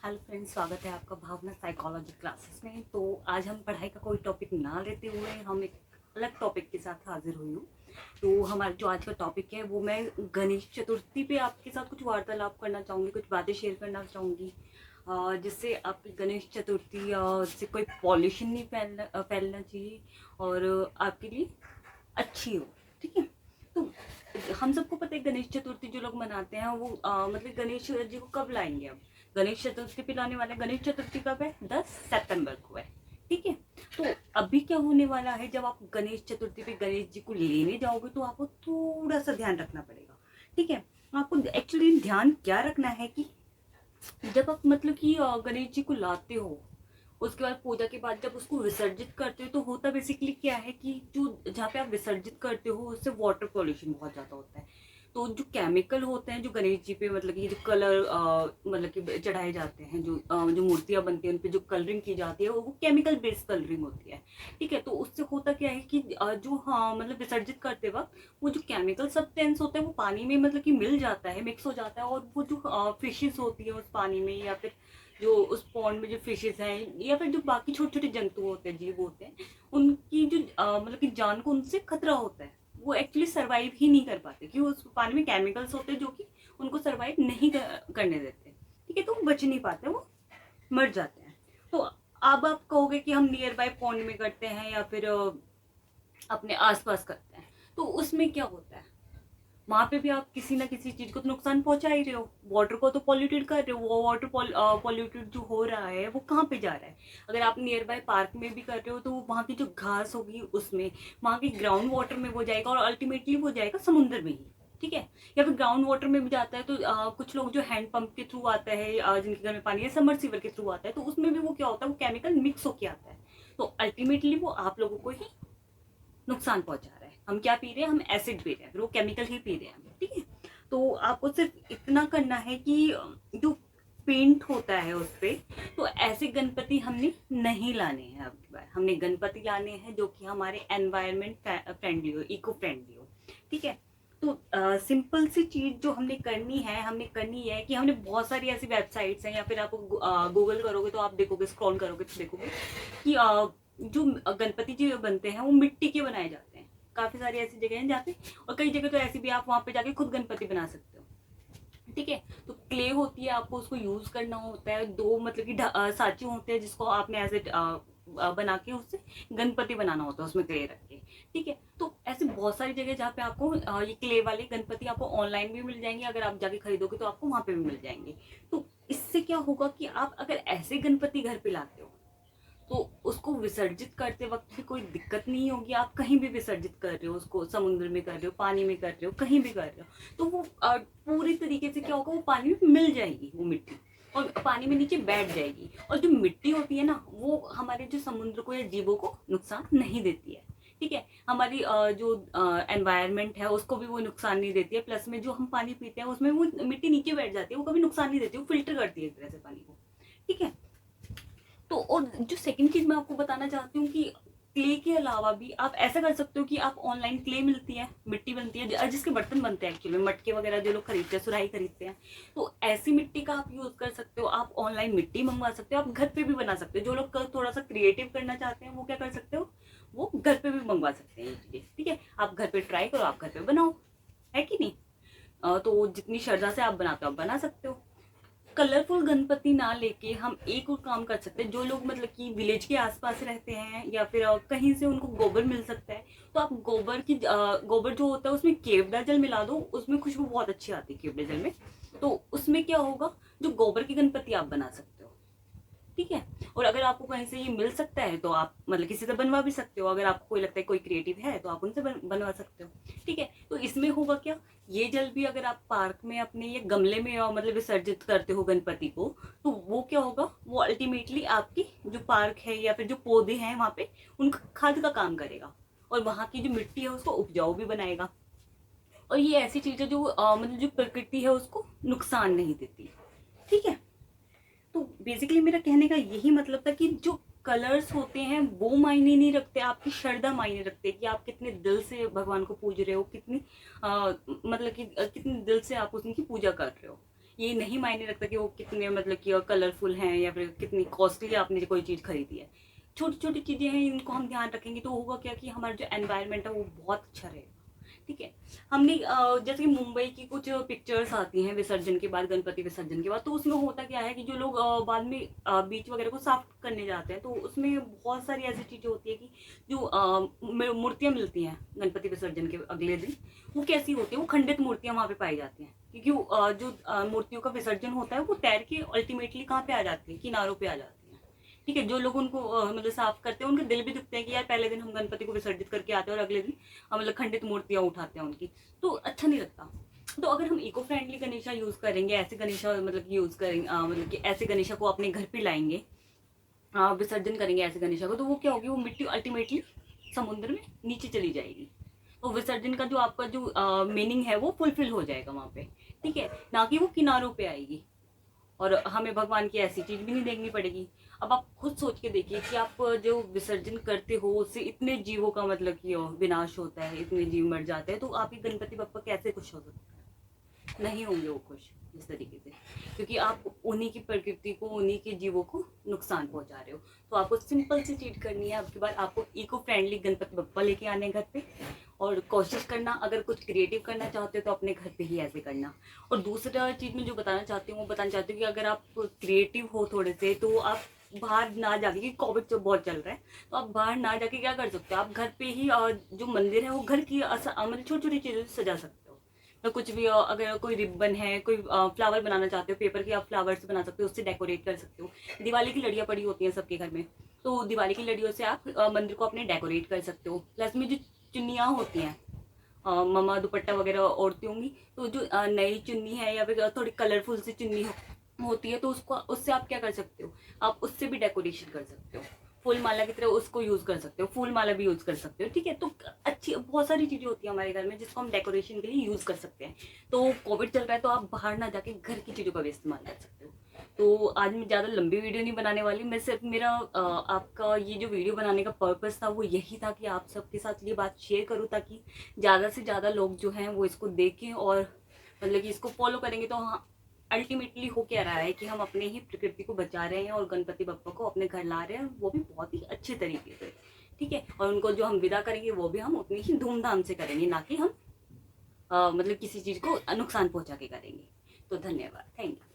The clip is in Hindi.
हेलो फ्रेंड्स, स्वागत है आपका भावना साइकोलॉजी क्लासेस में। तो आज हम पढ़ाई का कोई टॉपिक ना लेते हुए हम एक अलग टॉपिक के साथ हाजिर हुई हूँ। तो हमारा जो आज का टॉपिक है वो मैं गणेश चतुर्थी पे आपके साथ कुछ वार्तालाप करना चाहूँगी, कुछ बातें शेयर करना चाहूँगी, जिससे आपकी गणेश चतुर्थी से कोई पॉल्यूशन नहीं फैलना चाहिए और आपके लिए अच्छी हो। ठीक है। तो हम सबको पता है गणेश चतुर्थी जो लोग मनाते हैं वो मतलब गणेश जी को कब लाएंगे। अब गणेश चतुर्थी पे लाने वाले, गणेश चतुर्थी कब है? 10 सितंबर को है। ठीक है। तो अभी क्या होने वाला है, जब आप गणेश चतुर्थी पे गणेश जी को लेने जाओगे तो आपको थोड़ा सा ध्यान रखना पड़ेगा। ठीक है। आपको एक्चुअली ध्यान क्या रखना है कि जब आप मतलब कि गणेश जी को लाते हो, उसके बाद पूजा के बाद जब उसको विसर्जित करते हो तो होता बेसिकली क्या है कि जो जहाँ पे आप विसर्जित करते हो उससे वाटर पॉल्यूशन बहुत ज़्यादा होता है। तो जो केमिकल होते हैं जो गणेश जी पे मतलब कि जो कलर मतलब कि चढ़ाए जाते हैं, जो मूर्तियाँ बनती हैं उन पे जो कलरिंग की जाती है वो केमिकल बेस्ड कलरिंग होती है। ठीक है। तो उससे होता क्या है कि जो हाँ मतलब विसर्जित करते वक्त वो जो केमिकल सब्सटेंस होता है वो पानी में मतलब कि मिल जाता है, मिक्स हो जाता है, और वो जो फिशेस होती है उस पानी में, या फिर जो उस पॉन्ड में जो फिशेस हैं, या फिर जो बाकी छोटे छोटे जंतु होते हैं, जीव होते हैं, उनकी जो मतलब कि जान को उनसे खतरा होता है। वो एक्चुअली सरवाइव ही नहीं कर पाते क्योंकि उस पानी में केमिकल्स होते हैं जो कि उनको सरवाइव नहीं करने देते। ठीक है। तो वो बच नहीं पाते, वो मर जाते हैं। तो अब आप कहोगे कि हम नियर बाय पॉन्ड में करते हैं या फिर अपने आसपास करते हैं, तो उसमें क्या होता है, वहां पे भी आप किसी ना किसी चीज को तो नुकसान पहुंचा ही रहे हो। वाटर को तो पॉल्यूटेड कर रहे हो, वो वाटर पॉल्यूटेड जो हो रहा है वो कहाँ पे जा रहा है? अगर आप नियर बाय पार्क में भी कर रहे हो तो वहाँ की जो घास होगी उसमें, वहाँ की ग्राउंड वाटर में वो जाएगा और अल्टीमेटली वो जाएगा समुद्र में ही। ठीक है। या फिर ग्राउंड वाटर में भी जाता है तो कुछ लोग जो हैंड पंप के थ्रू आता है, जिनके घर में पानी है, समरसीवर के थ्रू आता है, तो उसमें भी वो क्या होता है, वो केमिकल मिक्स होके आता है। तो अल्टीमेटली वो आप लोगों को ही नुकसान पहुंचा रहा है। हम क्या पी रहे हैं? हम एसिड पी रहे हैं, फिर वो केमिकल ही पी रहे हैं। ठीक है। तो आपको सिर्फ इतना करना है कि जो पेंट होता है उस पे, तो ऐसे गणपति हमने नहीं लाने हैं। अब की बार हमने गणपति लाने हैं जो कि हमारे एनवायरमेंट फ्रेंडली हो, इको फ्रेंडली हो। ठीक है। तो सिंपल सी चीज जो हमने करनी है कि हमने बहुत सारी ऐसी वेबसाइट्स हैं, या फिर आप गूगल करोगे तो आप देखोगे, स्क्रॉल करोगे तो देखोगे कि जो गणपति जी बनते हैं वो मिट्टी के बनाए जाते हैं। काफी सारी ऐसी जगह हैं जहाँ पे, और कई जगह तो ऐसी भी आप वहां पे जाके खुद गणपति बना सकते हो। ठीक है। तो क्ले होती है, आपको उसको यूज करना होता है। दो मतलब कि सांचे होते हैं जिसको आपने ऐसे बना के उससे गणपति बनाना होता है, उसमें क्ले रख के। ठीक है। तो ऐसे बहुत सारी जगह जहाँ पे आपको ये क्ले वाले गणपति आपको ऑनलाइन भी मिल जाएंगे, अगर आप जाके खरीदोगे तो आपको वहां पे भी मिल जाएंगे। तो इससे क्या होगा कि आप अगर ऐसे गणपति घर पे लाते हो तो उसको विसर्जित करते वक्त भी कोई दिक्कत नहीं होगी। आप कहीं भी विसर्जित कर रहे हो, उसको समुद्र में कर रहे हो, पानी में कर रहे हो, कहीं भी कर रहे हो, तो वो पूरी तरीके से क्या होगा, वो पानी में मिल जाएगी वो मिट्टी, और पानी में नीचे बैठ जाएगी। और जो मिट्टी होती है ना, वो हमारे जो समुद्र को या जीवों को नुकसान नहीं देती है। ठीक है। हमारी जो एनवायरनमेंट है उसको भी वो नुकसान नहीं देती है। प्लस में जो हम पानी पीते हैं उसमें वो मिट्टी नीचे बैठ जाती है, वो कभी नुकसान नहीं देती, वो फिल्टर करती है एक तरह से पानी को। ठीक है। तो और जो सेकंड चीज मैं आपको बताना चाहती हूँ कि क्ले के अलावा भी आप ऐसा कर सकते हो कि आप ऑनलाइन क्ले मिलती है, मिट्टी बनती है, जिसके बर्तन बनते हैं एक्चुअली, मटके वगैरह जो लोग खरीदते हैं, सुराही खरीदते हैं, तो ऐसी मिट्टी का आप यूज कर सकते हो। आप ऑनलाइन मिट्टी मंगवा सकते हो, आप घर पे भी बना सकते हो। जो लोग थोड़ा सा क्रिएटिव करना चाहते हैं वो क्या कर सकते हो, वो घर पे भी मंगवा सकते हैं ये चीजें। ठीक है। आप घर पे ट्राई करो, आप घर पे बनाओ, है कि नहीं? तो जितनी श्रद्धा से आप बनाते हो आप बना सकते हो। कलरफुल गणपति ना लेके हम एक और काम कर सकते हैं। जो लोग मतलब कि विलेज के आसपास रहते हैं, या फिर कहीं से उनको गोबर मिल सकता है, तो आप गोबर जो होता है उसमें केवड़ा जल मिला दो, उसमें खुशबू बहुत अच्छी आती है केवड़े जल में। तो उसमें क्या होगा, जो गोबर की गणपति आप बना सकते हो। ठीक है। और अगर आपको कहीं से ये मिल सकता है तो आप मतलब किसी से बनवा भी सकते हो। अगर आपको कोई लगता है कोई क्रिएटिव है तो आप उनसे बनवा सकते हो। ठीक है। तो इसमें होगा क्या, ये जल भी अगर आप पार्क में अपने ये गमले में मतलब विसर्जित करते हो गणपति को, तो वो क्या होगा, वो अल्टीमेटली आपकी जो पार्क है या फिर जो पौधे हैं वहां पे उनका खाद का काम करेगा, और वहां की जो मिट्टी है उसको उपजाऊ भी बनाएगा। और ये ऐसी चीज है जो मतलब जो प्रकृति है उसको नुकसान नहीं देती। ठीक है। तो बेसिकली मेरा कहने का यही मतलब था कि जो कलर्स होते हैं वो मायने नहीं रखते, आपकी श्रद्धा मायने रखते हैं कि आप कितने दिल से भगवान को पूज रहे हो, कितनी मतलब कि कितने दिल से आप उनकी पूजा कर रहे हो। ये नहीं मायने रखता कि वो कितने मतलब कि कलरफुल हैं या फिर कितनी कॉस्टली आपने कोई चीज़ खरीदी है। छोटी छोटी चीज़ें हैं, इनको हम ध्यान रखेंगे तो होगा क्या कि हमारा जो एनवायरनमेंट है वो बहुत अच्छा रहेगा। ठीक है। हमने जैसे कि मुंबई की कुछ पिक्चर्स आती हैं विसर्जन के बाद, गणपति विसर्जन के बाद, तो उसमें होता क्या है कि जो लोग बाद में बीच वगैरह को साफ करने जाते हैं तो उसमें बहुत सारी ऐसी चीज़ें होती है कि जो मूर्तियाँ मिलती हैं गणपति विसर्जन के अगले दिन, वो कैसी होती है, वो खंडित मूर्तियाँ वहाँ पे पाई जाती हैं, क्योंकि जो मूर्तियों का विसर्जन होता है वो तैर के अल्टीमेटली कहाँ पे आ जाती है, किनारों पे आ जाती है। ठीक है। जो लोग उनको मतलब साफ करते हैं उनके दिल भी दुखते हैं कि यार पहले दिन हम गणपति को विसर्जित करके आते हैं और अगले दिन मतलब खंडित मूर्तियां उठाते हैं उनकी, तो अच्छा नहीं लगता। तो अगर हम इको फ्रेंडली गणेशा यूज करेंगे, ऐसे गणेशा मतलब यूज करेंगे, मतलब कि ऐसे गणेशा को अपने घर पे लाएंगे, विसर्जन करेंगे ऐसे गणेशा को, तो वो क्या होगी, वो मिट्टी अल्टीमेटली समुद्र में नीचे चली जाएगी। तो विसर्जन का जो आपका जो मीनिंग है वो फुलफिल हो जाएगा वहां पे। ठीक है। ना कि वो किनारों पे आएगी और हमें भगवान की ऐसी चीज भी नहीं देखनी पड़ेगी। अब आप खुद सोच के देखिए कि आप जो विसर्जन करते हो उससे इतने जीवों का मतलब कि विनाश होता है, इतने जीव मर जाते हैं, तो आपके गणपति बप्पा कैसे खुश हो सकते हैं? नहीं होंगे वो खुश इस तरीके से, क्योंकि आप उन्हीं की प्रकृति को, उन्हीं के जीवों को नुकसान पहुंचा रहे हो। तो आपको सिंपल सी चीज करनी है, आपके बाद आपको इको फ्रेंडली गणपति बप्पा लेके आने घर पे, और कोशिश करना अगर कुछ क्रिएटिव करना चाहते हो तो अपने घर पे ही ऐसे करना। और दूसरा चीज मैं जो बताना चाहती हूँ वो बताना चाहती हूँ कि अगर आप क्रिएटिव हो थोड़े से, तो आप बाहर ना जाके, क्योंकि कोविड जो बहुत चल रहा है, तो आप बाहर ना जाके क्या कर सकते हो, आप घर पे ही जो मंदिर है वो घर की मतलब छोटी छोटी चीजों से सजा सकते हो। तो कुछ भी अगर कोई रिबन है, कोई फ्लावर बनाना चाहते हो, पेपर के आप फ्लावर से बना सकते हो, उससे डेकोरेट कर सकते हो। दिवाली की लड़ियाँ पड़ी होती हैं सबके घर में, तो दिवाली की लड़ियों से आप मंदिर को अपने डेकोरेट कर सकते हो। प्लस में जो चुन्नियाँ होती हैं, ममा दुपट्टा वगैरह ओढ़ती होंगी, तो जो नई चुन्नी है या फिर थोड़ी कलरफुल सी चुन्नी होती है, तो उसको उससे आप क्या कर सकते हो, आप उससे भी डेकोरेशन कर सकते हो। फूल माला की तरह उसको यूज कर सकते हो, फूल माला भी यूज कर सकते हो। ठीक है। तो अच्छी बहुत सारी चीजें होती है हमारे घर में जिसको हम डेकोरेशन के लिए यूज कर सकते हैं। तो कोविड चल रहा है तो आप बाहर ना जाके घर की चीजों का भी इस्तेमाल कर सकते हो। तो आज मैं ज़्यादा लंबी वीडियो नहीं बनाने वाली, मैं सिर्फ मेरा आपका ये जो वीडियो बनाने का पर्पस था वो यही था कि आप सबके साथ ये बात शेयर करूँ, ताकि ज़्यादा से ज़्यादा लोग जो हैं वो इसको देखें और मतलब कि इसको फॉलो करेंगे। तो हाँ, अल्टीमेटली हो क्या रहा है कि हम अपने ही प्रकृति को बचा रहे हैं और गणपति बप्पा को अपने घर ला रहे हैं, वो भी बहुत ही अच्छे तरीके से। ठीक है। और उनको जो हम विदा करेंगे वो भी हम उतनी ही धूमधाम से करेंगे, ना कि हम मतलब किसी चीज़ को नुकसान पहुंचा के करेंगे। तो धन्यवाद, थैंक यू।